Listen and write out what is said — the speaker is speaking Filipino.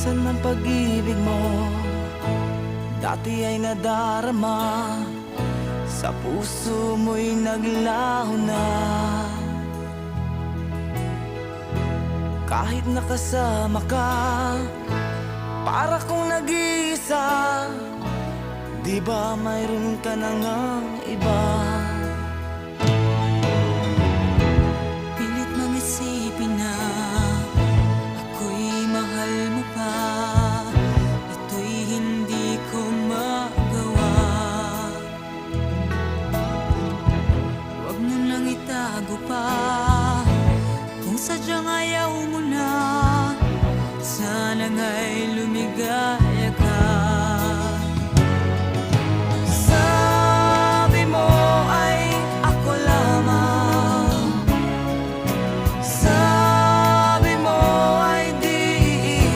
Asan ang pag-ibig mo? Dati ay nadarama, sa puso mo'y naglaho na. Kahit nakasama ka, para kong nag-iisa. Di ba mayroon ka na ngang iba? Pilit mang isipin na ako'y mahal mo pa. Ito'y hindi ko magawa. Huwag mo nang itago pa kung sadyang ayaw mo na. Sana nga'y lumigaligaya.